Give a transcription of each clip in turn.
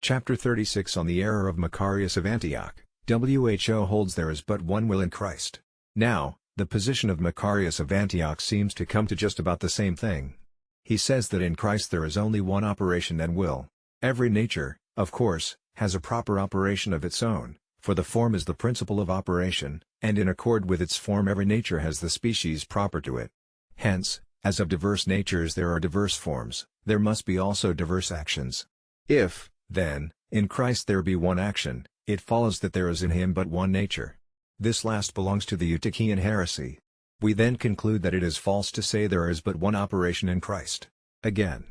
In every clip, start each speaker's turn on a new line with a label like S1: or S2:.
S1: Chapter 36 On the error of Macarius of Antioch. WHO holds there is but one will in Christ. Now, the position of Macarius of Antioch seems to come to just about the same thing. He says that in Christ there is only one operation and will. Every nature, of course, has a proper operation of its own, for the form is the principle of operation, and in accord with its form every nature has the species proper to it. Hence, as of diverse natures there are diverse forms, there must be also diverse actions. If, then, in Christ there be one action, it follows that there is in him but one nature. This last belongs to the Eutychian heresy. We then conclude that it is false to say there is but one operation in Christ. Again,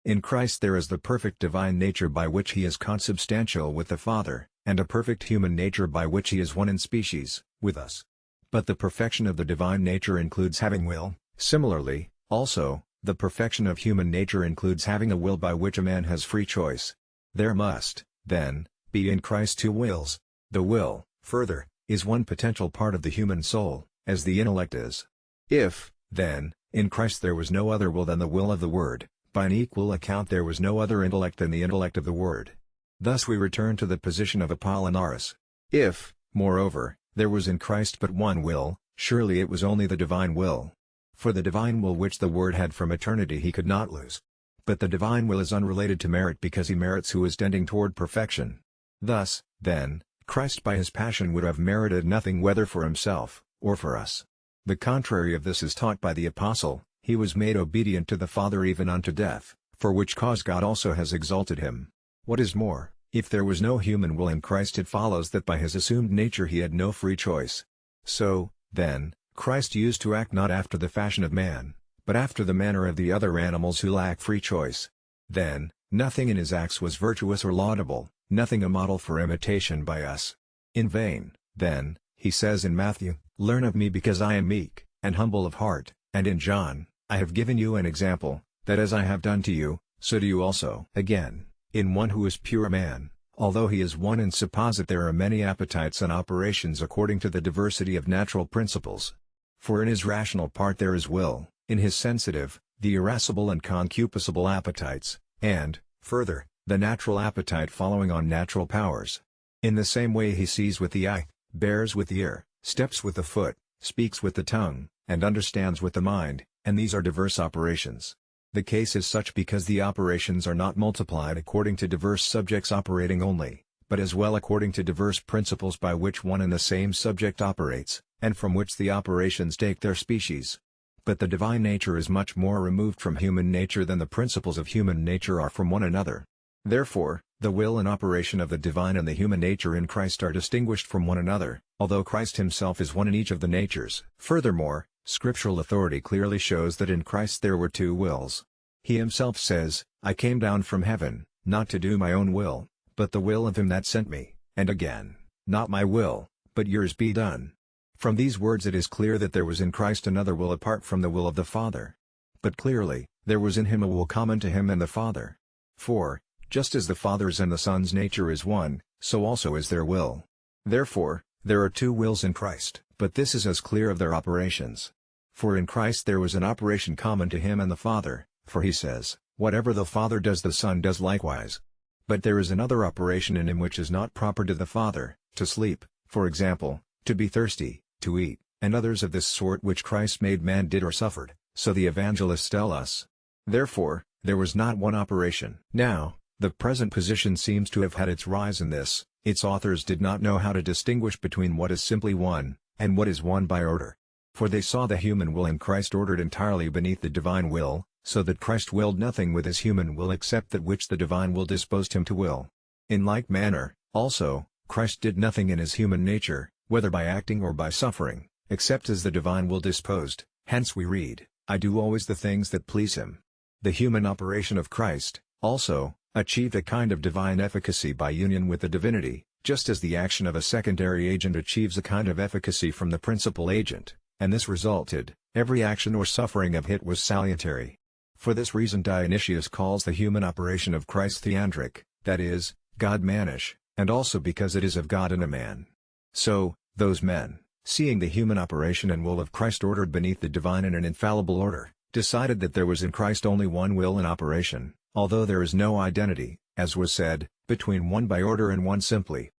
S1: in Christ there is the perfect divine nature by which he is consubstantial with the Father, and a perfect human nature by which he is one in species, with us. But the perfection of the divine nature includes having will. Similarly, also, the perfection of human nature includes having a will by which a man has free choice. There must, then, be in Christ two wills. The will, further, is one potential part of the human soul, as the intellect is. If, then, in Christ there was no other will than the will of the Word, by an equal account there was no other intellect than the intellect of the Word. Thus we return to the position of Apollinaris. If, moreover, there was in Christ but one will, surely it was only the divine will. For the divine will which the Word had from eternity he could not lose. But the divine will is unrelated to merit because he merits who is tending toward perfection. Thus, then, Christ by his passion would have merited nothing whether for himself, or for us. The contrary of this is taught by the Apostle, he was made obedient to the Father even unto death, for which cause God also has exalted him. What is more, if there was no human will in Christ it follows that by his assumed nature he had no free choice. So, then, Christ used to act not after the fashion of man, but after the manner of the other animals who lack free choice. Then, nothing in his acts was virtuous or laudable, nothing a model for imitation by us. In vain, then, he says in Matthew, "Learn of me because I am meek, and humble of heart," and in John, "I have given you an example, that as I have done to you, so do you also." Again, in one who is pure man, although he is one in supposit there are many appetites and operations according to the diversity of natural principles. For in his rational part there is will, in his sensitive, the irascible and concupiscible appetites, and, further, the natural appetite following on natural powers. In the same way he sees with the eye, bears with the ear, steps with the foot, speaks with the tongue, and understands with the mind, and these are diverse operations. The case is such because the operations are not multiplied according to diverse subjects operating only, but as well according to diverse principles by which one and the same subject operates, and from which the operations take their species. But the divine nature is much more removed from human nature than the principles of human nature are from one another. Therefore, the will and operation of the divine and the human nature in Christ are distinguished from one another, although Christ himself is one in each of the natures. Furthermore, scriptural authority clearly shows that in Christ there were two wills. He himself says, "I came down from heaven, not to do my own will, but the will of him that sent me," and again, "Not my will, but yours be done." From these words it is clear that there was in Christ another will apart from the will of the Father. But clearly, there was in him a will common to him and the Father. For, just as the Father's and the Son's nature is one, so also is their will. Therefore, there are two wills in Christ, but this is as clear of their operations. For in Christ there was an operation common to him and the Father, for he says, "Whatever the Father does the Son does likewise." But there is another operation in him which is not proper to the Father, to sleep, for example, to be thirsty, to eat, and others of this sort which Christ made man did or suffered, so the evangelists tell us. Therefore, there was not one operation. Now, the present position seems to have had its rise in this: its authors did not know how to distinguish between what is simply one, and what is one by order. For they saw the human will in Christ ordered entirely beneath the divine will, so that Christ willed nothing with his human will except that which the divine will disposed him to will. In like manner, also, Christ did nothing in his human nature, whether by acting or by suffering, except as the divine will disposed. Hence we read, "I do always the things that please him." The human operation of Christ, also, achieved a kind of divine efficacy by union with the divinity, just as the action of a secondary agent achieves a kind of efficacy from the principal agent, and this resulted, every action or suffering of it was salutary. For this reason Dionysius calls the human operation of Christ theandric, that is, God-mannish, and also because it is of God in a man. So, those men, seeing the human operation and will of Christ ordered beneath the divine in an infallible order, decided that there was in Christ only one will in operation, Although there is no identity, as was said, between one by order and one simply,